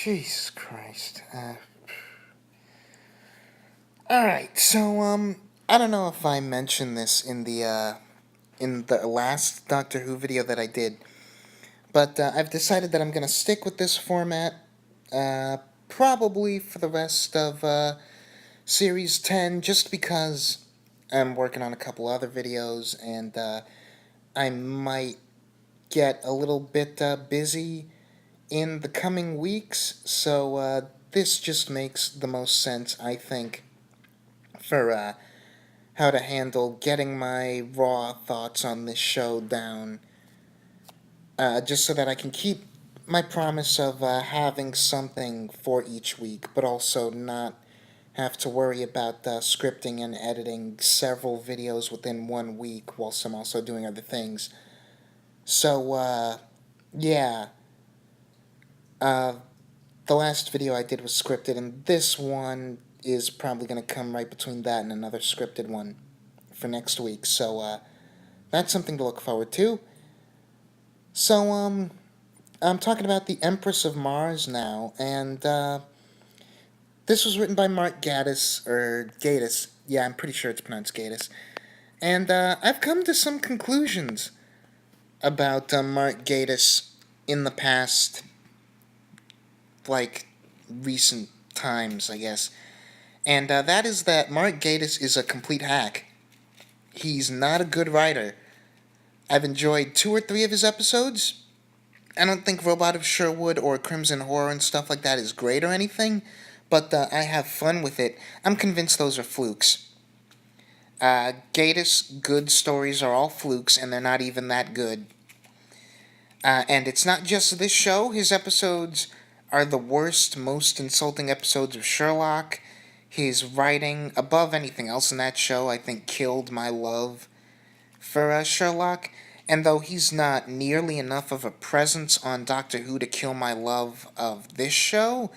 Jesus Christ. Alright, so, I don't know if I mentioned this in the last Doctor Who video that I did, but, I've decided that I'm gonna stick with this format, uh, probably for the rest of, Series 10, just because I'm working on a couple other videos, and, I might get a little bit, busy in the coming weeks, so, this just makes the most sense, I think, for, how to handle getting my raw thoughts on this show down, just so that I can keep my promise of having something for each week, but also not have to worry about scripting and editing several videos within 1 week whilst I'm also doing other things. So, yeah. Uh, the last video I did was scripted, and this one is probably going to come right between that and another scripted one for next week. So, that's something to look forward to. So, I'm talking about the Empress of Mars now, and this was written by Mark Gatiss, or Gatiss. Yeah, I'm pretty sure it's pronounced Gatiss. And I've come to some conclusions about Mark Gatiss in the past, like, recent times, I guess. And that is that Mark Gatiss is a complete hack. He's not a good writer. I've enjoyed 2 or 3 of his episodes. I don't think Robot of Sherwood or Crimson Horror and stuff like that is great or anything, but I have fun with it. I'm convinced those are flukes. Gatiss good stories are all flukes, and they're not even that good. And it's not just this show. His episodes are the worst, most insulting episodes of Sherlock. His writing, above anything else in that show, I think killed my love for Sherlock. And though he's not nearly enough of a presence on Doctor Who to kill my love of this show,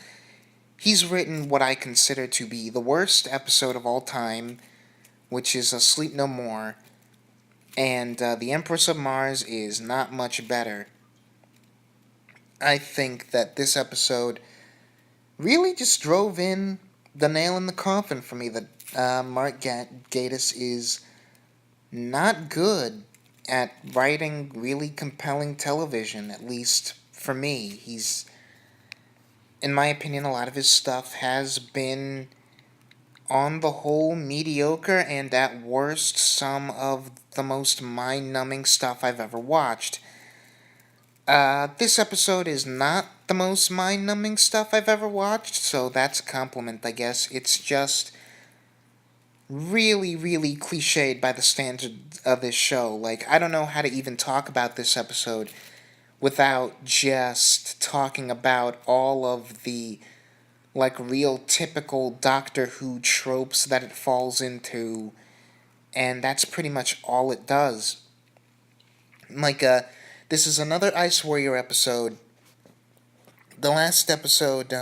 he's written what I consider to be the worst episode of all time, which is Sleep No More, and The Empress of Mars is not much better. I think that this episode really just drove in the nail in the coffin for me, that Mark Gatiss is not good at writing really compelling television, at least for me. He's, in my opinion, a lot of his stuff has been, on the whole, mediocre, and at worst, some of the most mind-numbing stuff I've ever watched. This episode is not the most mind-numbing stuff I've ever watched, so that's a compliment, I guess. It's just really, really cliched by the standards of this show. Like, I don't know how to even talk about this episode without just talking about all of the, like, real typical Doctor Who tropes that it falls into, and that's pretty much all it does. Like, this is another Ice Warrior episode. The last episode,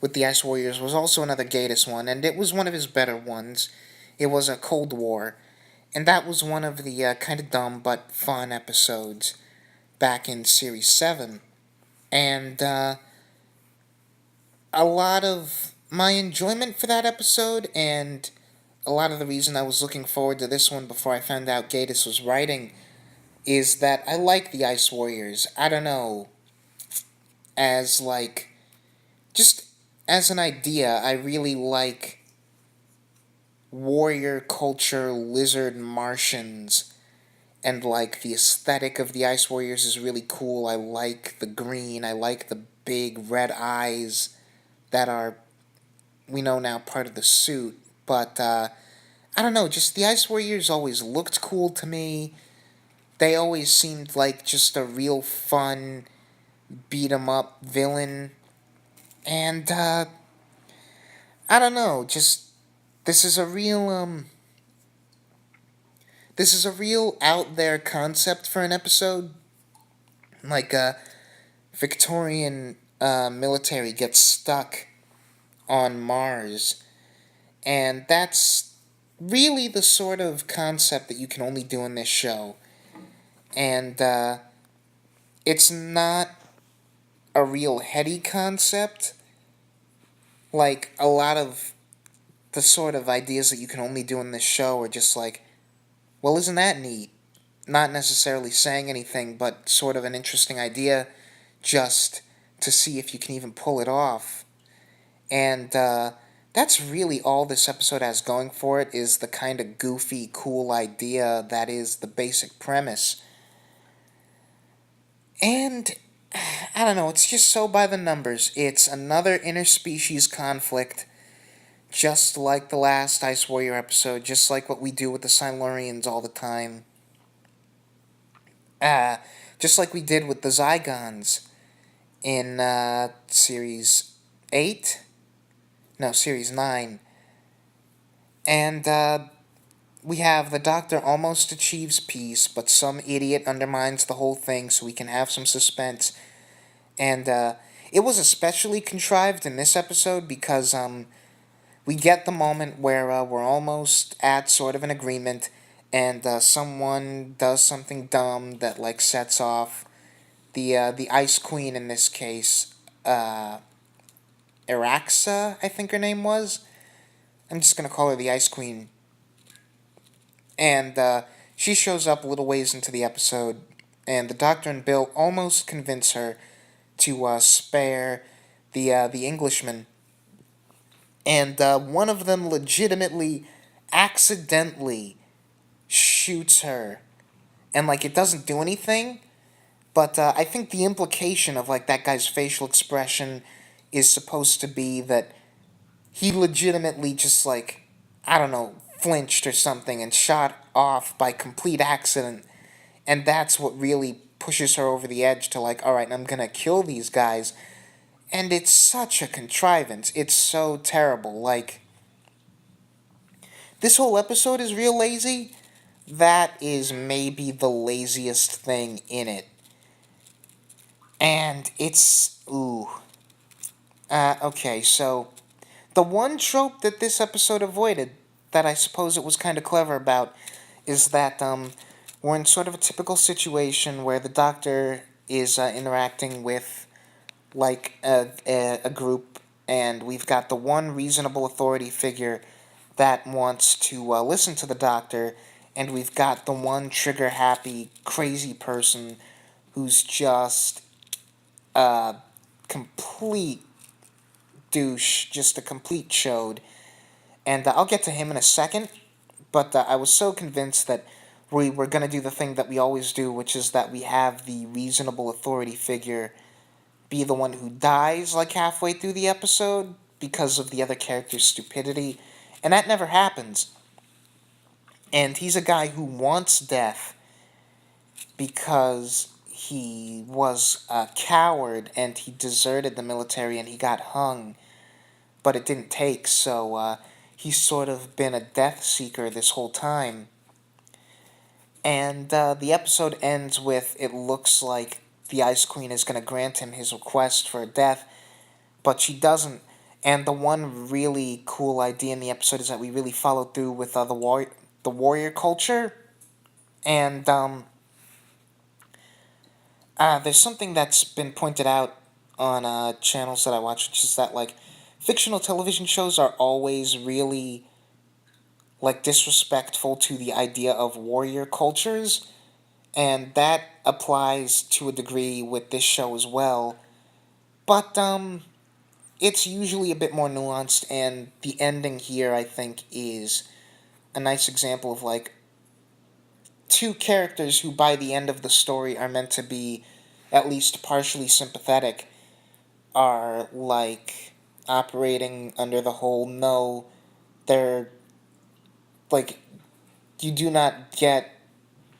with the Ice Warriors was also another Gatiss one, and it was one of his better ones. It was a Cold War, and that was one of the kind of dumb but fun episodes back in Series 7. And a lot of my enjoyment for that episode, and a lot of the reason I was looking forward to this one before I found out Gatiss was writing, is that I like the Ice Warriors. I don't know, as, like, just as an idea, I really like warrior culture, lizard Martians, and, like, the aesthetic of the Ice Warriors is really cool. I like the green, I like the big red eyes that are, we know now, part of the suit, but, I don't know, just the Ice Warriors always looked cool to me. They always seemed like just a real fun beat-em-up villain, and, I don't know, just, this is a real, this is a real out-there concept for an episode. Like, Victorian, military gets stuck on Mars, and that's really the sort of concept that you can only do in this show. And, it's not a real heady concept. Like, a lot of the sort of ideas that you can only do in this show are just like, well, isn't that neat? Not necessarily saying anything, but sort of an interesting idea just to see if you can even pull it off. And that's really all this episode has going for it, is the kind of goofy, cool idea that is the basic premise. And I don't know, it's just so by the numbers. It's another interspecies conflict, just like the last Ice Warrior episode, just like what we do with the Silurians all the time. Uh, just like we did with the Zygons in Series 8? No, Series 9. And we have the Doctor almost achieves peace, but some idiot undermines the whole thing so we can have some suspense. And it was especially contrived in this episode because we get the moment where we're almost at sort of an agreement, and someone does something dumb that like sets off the Ice Queen in this case, Araxa, I think her name was. I'm just gonna call her the Ice Queen, and she shows up a little ways into the episode, and the Doctor and Bill almost convince her to spare the Englishman, and one of them legitimately, accidentally shoots her, and like it doesn't do anything. But I think the implication of like that guy's facial expression is supposed to be that he legitimately just like, I don't know, flinched or something and shot off by complete accident, and that's what really pushes her over the edge to like, all right, I'm gonna kill these guys. And it's such a contrivance. It's so terrible. Like, this whole episode is real lazy. That is maybe the laziest thing in it. And it's. Ooh. Okay, so the one trope that this episode avoided, that I suppose it was kind of clever about, is that we're in sort of a typical situation where the Doctor is interacting with like a group, and we've got the one reasonable authority figure that wants to listen to the Doctor, and we've got the one trigger happy crazy person who's just a complete douche, just a complete chode. And I'll get to him in a second, but I was so convinced that we were going to do the thing that we always do, which is that we have the reasonable authority figure be the one who dies like halfway through the episode because of the other character's stupidity, and that never happens. And he's a guy who wants death because he was a coward and he deserted the military and he got hung, but it didn't take, so he's sort of been a death seeker this whole time. And the episode ends with it looks like the Ice Queen is going to grant him his request for death, but she doesn't. And the one really cool idea in the episode is that we really followed through with the warrior culture. And there's something that's been pointed out on channels that I watch, which is that like fictional television shows are always really like disrespectful to the idea of warrior cultures, and that applies to a degree with this show as well. But it's usually a bit more nuanced, and the ending here I think is a nice example of like two characters who by the end of the story are meant to be at least partially sympathetic are like operating under the whole no, they're like, you do not get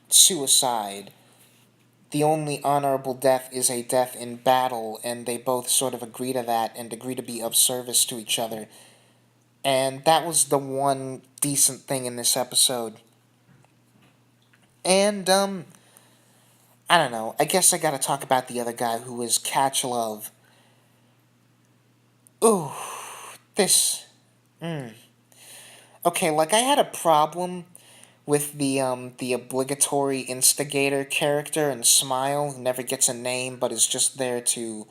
suicide. The only honorable death is a death in battle, and they both sort of agree to that and agree to be of service to each other. And that was the one decent thing in this episode. And, I don't know. I guess I gotta talk about the other guy who is Catch Love. Ooh, this. Okay, like I had a problem with the obligatory instigator character and Smile, who never gets a name but is just there to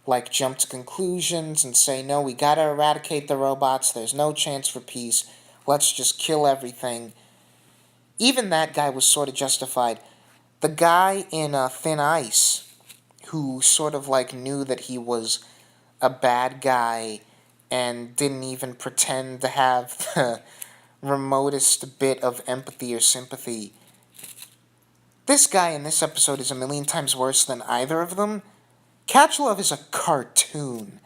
like jump to conclusions and say, no, we gotta eradicate the robots, there's no chance for peace, let's just kill everything. Even that guy was sort of justified. The guy in Thin Ice, who sort of like knew that he was a bad guy and didn't even pretend to have the remotest bit of empathy or sympathy. This guy in this episode is a million times worse than either of them. Catch Love is a cartoon.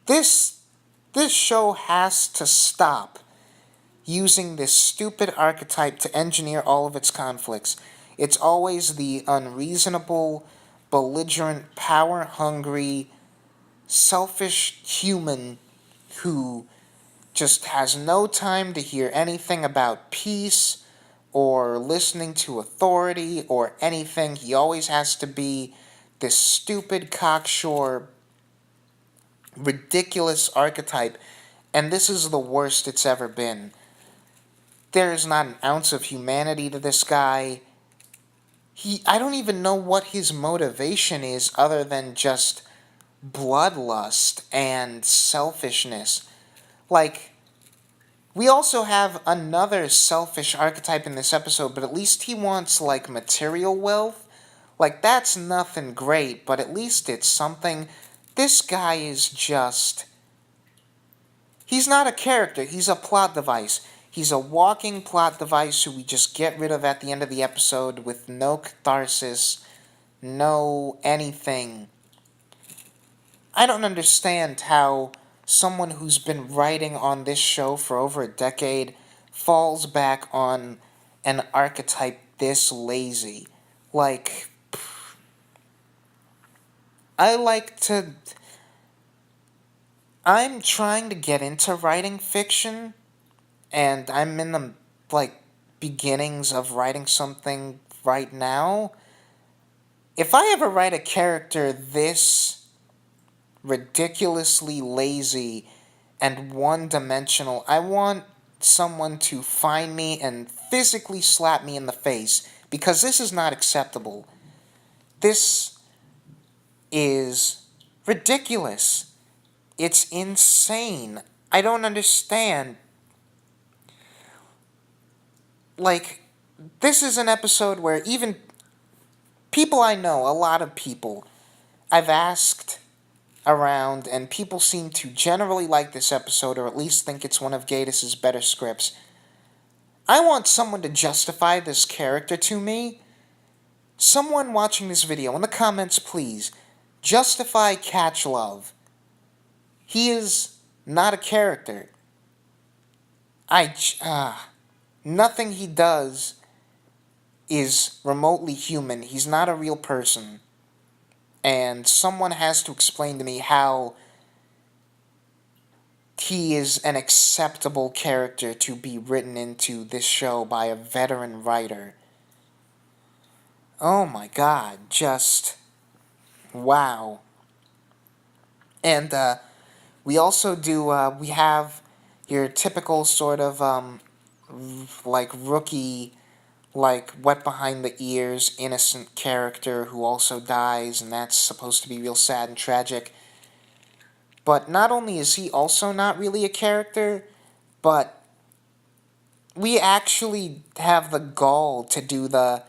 This show has to stop using this stupid archetype to engineer all of its conflicts. It's always the unreasonable, belligerent, power-hungry, selfish human who just has no time to hear anything about peace or listening to authority or anything. He always has to be this stupid, cocksure, ridiculous archetype, and this is the worst it's ever been. There is not an ounce of humanity to this guy. I don't even know what his motivation is other than just bloodlust and selfishness. Like, we also have another selfish archetype in this episode, but at least he wants, like, material wealth. Like, that's nothing great, but at least it's something. This guy is just... He's not a character, he's a plot device. He's a walking plot device who we just get rid of at the end of the episode with no catharsis, no anything. I don't understand how someone who's been writing on this show for over a decade falls back on an archetype this lazy. Like, I'm trying to get into writing fiction, and I'm in the, like, beginnings of writing something right now. If I ever write a character this ridiculously lazy and one-dimensional, I want someone to find me and physically slap me in the face, because this is not acceptable. This is ridiculous. It's insane. I don't understand. Like, this is an episode where even people I know, a lot of people, I've asked around, and people seem to generally like this episode, or at least think it's one of Gatiss's better scripts. I want someone to justify this character to me. Someone watching this video, in the comments, please, justify Catch Love. He is not a character. Nothing he does is remotely human. He's not a real person. And someone has to explain to me how he is an acceptable character to be written into this show by a veteran writer. Oh my god, just wow. And we also do, we have your typical sort of, like, rookie, like, wet behind the ears, innocent character who also dies, and that's supposed to be real sad and tragic. But not only is he also not really a character, but we actually have the gall to do the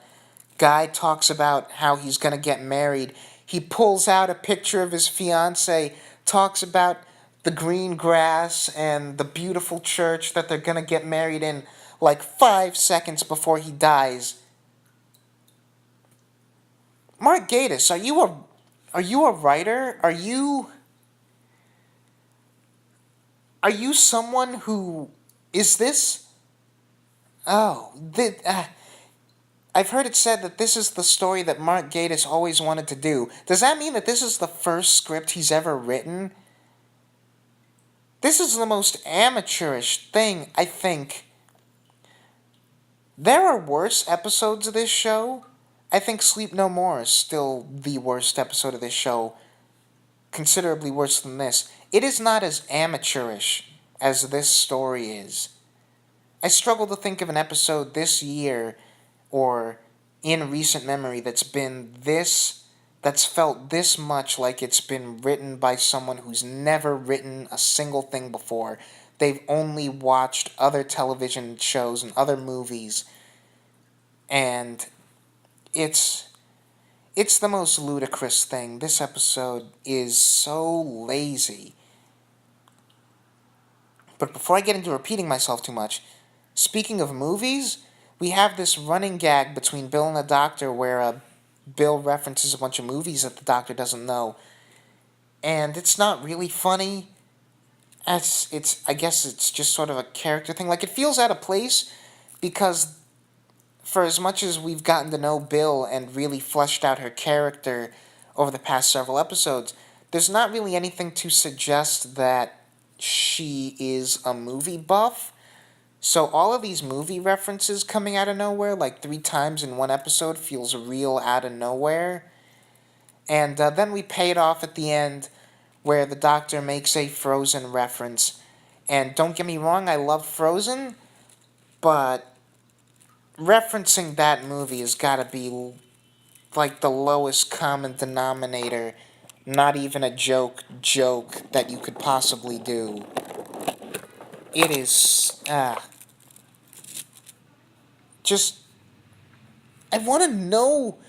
guy talks about how he's going to get married. He pulls out a picture of his fiancée, talks about the green grass and the beautiful church that they're going to get married in like 5 seconds before he dies. Mark Gatiss, are you a writer? Are you someone who is this? Oh, I've heard it said that this is the story that Mark Gatiss always wanted to do. Does that mean that this is the first script he's ever written? This is the most amateurish thing, I think. There are worse episodes of this show. I think Sleep No More is still the worst episode of this show. Considerably worse than this. It is not as amateurish as this story is. I struggle to think of an episode this year or in recent memory that's been this that's felt this much like it's been written by someone who's never written a single thing before. They've only watched other television shows and other movies, and it's it's the most ludicrous thing. This episode is so lazy. But before I get into repeating myself too much, speaking of movies, we have this running gag between Bill and the Doctor where Bill references a bunch of movies that the Doctor doesn't know, and it's not really funny. It's I guess it's just sort of a character thing. Like, it feels out of place because for as much as we've gotten to know Bill and really fleshed out her character over the past several episodes, there's not really anything to suggest that she is a movie buff. So all of these movie references coming out of nowhere, like 3 times in one episode, feels real out of nowhere. And then we pay it off at the end where the Doctor makes a Frozen reference. And don't get me wrong, I love Frozen, but referencing that movie has got to be like the lowest common denominator, not even a joke that you could possibly do. It is just I want to know.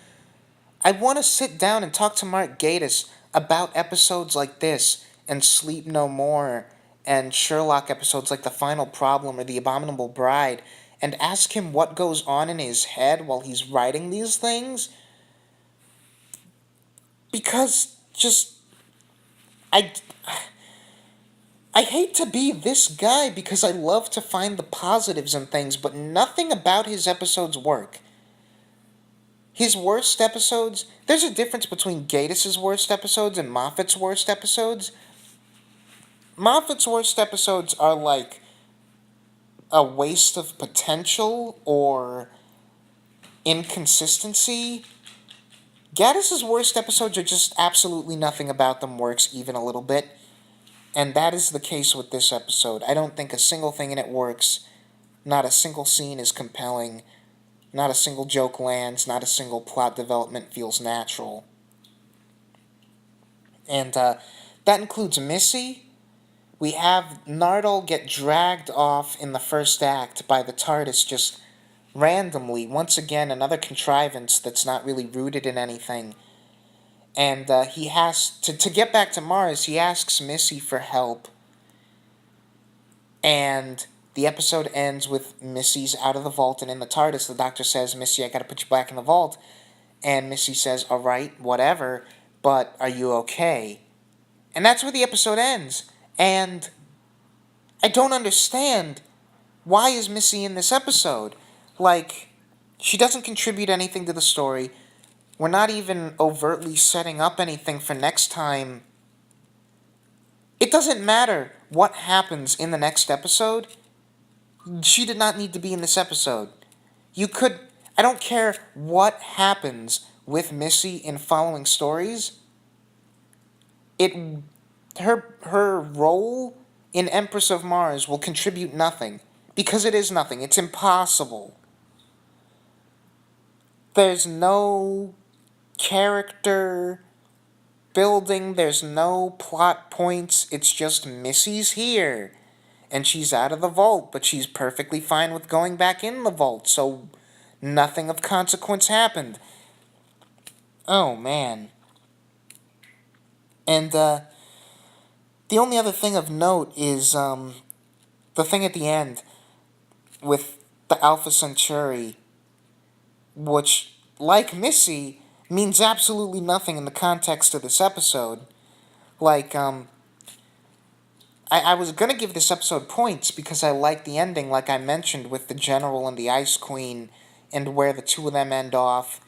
I want to sit down and talk to Mark Gatiss about episodes like this and Sleep No More and Sherlock episodes like The Final Problem or The Abominable Bride and ask him what goes on in his head while he's writing these things. Because just I I hate to be this guy because I love to find the positives in things, but nothing about his episodes work. His worst episodes, there's a difference between Gatiss's worst episodes and Moffat's worst episodes. Moffat's worst episodes are like a waste of potential or inconsistency. Gatiss's worst episodes are just absolutely nothing about them works even a little bit. And that is the case with this episode. I don't think a single thing in it works. Not a single scene is compelling. Not a single joke lands. Not a single plot development feels natural. And that includes Missy. We have Nardole get dragged off in the first act by the TARDIS just randomly. Once again, another contrivance that's not really rooted in anything. And he has to get back to Mars, he asks Missy for help. And the episode ends with Missy's out of the vault and in the TARDIS. The Doctor says, Missy, I gotta put you back in the vault. And Missy says, alright, whatever, but are you okay? And that's where the episode ends. And I don't understand, why is Missy in this episode? Like, she doesn't contribute anything to the story. We're not even overtly setting up anything for next time. It doesn't matter what happens in the next episode. She did not need to be in this episode. You could... I don't care what happens with Missy in following stories. Her role in Empress of Mars will contribute nothing. Because it is nothing. It's impossible. There's no character building, there's no plot points, it's just Missy's here. And she's out of the vault, but she's perfectly fine with going back in the vault, so nothing of consequence happened. Oh, man. And, the only other thing of note is, the thing at the end with the Alpha Centauri, which, like Missy, means absolutely nothing in the context of this episode. Like, I was gonna give this episode points because I like the ending, like I mentioned, with the General and the Ice Queen, and where the two of them end off.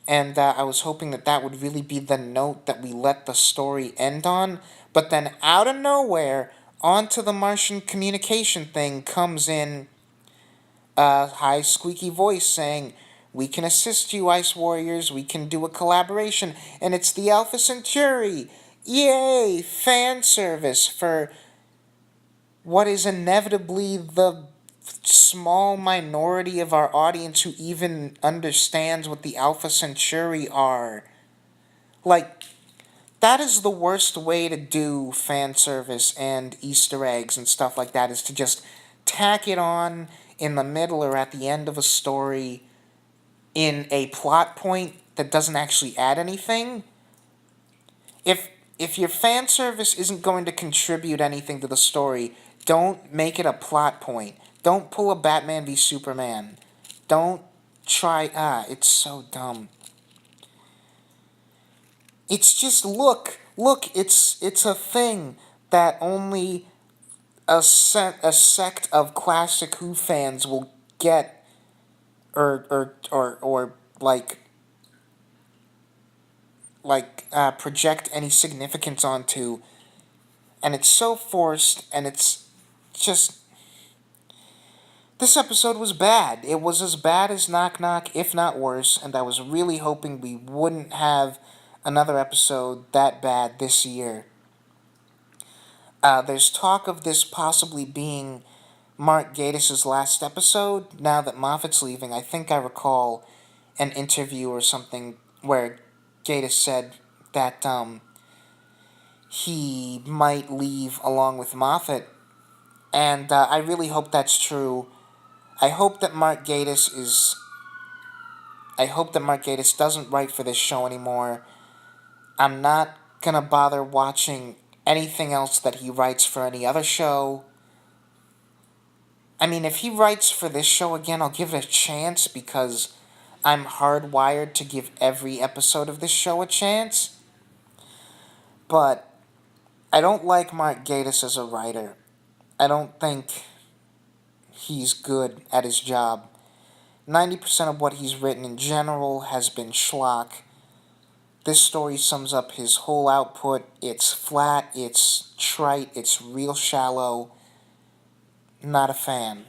And I was hoping that that would really be the note that we let the story end on. But then, out of nowhere, onto the Martian communication thing comes in a high squeaky voice saying, we can assist you, Ice Warriors, we can do a collaboration, and it's the Alpha Centauri! Yay! Fan service for what is inevitably the small minority of our audience who even understands what the Alpha Centauri are. Like, that is the worst way to do fan service and Easter eggs and stuff like that, is to just tack it on in the middle or at the end of a story in a plot point that doesn't actually add anything. If your fan service isn't going to contribute anything to the story, don't make it a plot point. Don't pull a Batman v Superman. Don't try. It's so dumb. It's just look. It's a thing that only a sect of classic Who fans will get, or project any significance onto, and it's so forced, and it's just. This episode was bad. It was as bad as Knock Knock, if not worse, and I was really hoping we wouldn't have another episode that bad this year. There's talk of this possibly being Mark Gatiss' last episode. Now that Moffat's leaving, I think I recall an interview or something where Gatiss said that he might leave along with Moffat, and I really hope that's true. I hope that Mark Gatiss is. I hope that Mark Gatiss doesn't write for this show anymore. I'm not gonna bother watching anything else that he writes for any other show. I mean, if he writes for this show again, I'll give it a chance because I'm hardwired to give every episode of this show a chance. But I don't like Mark Gatiss as a writer. I don't think he's good at his job. 90% of what he's written in general has been schlock. This story sums up his whole output. It's flat, it's trite, it's real shallow. Not a fan.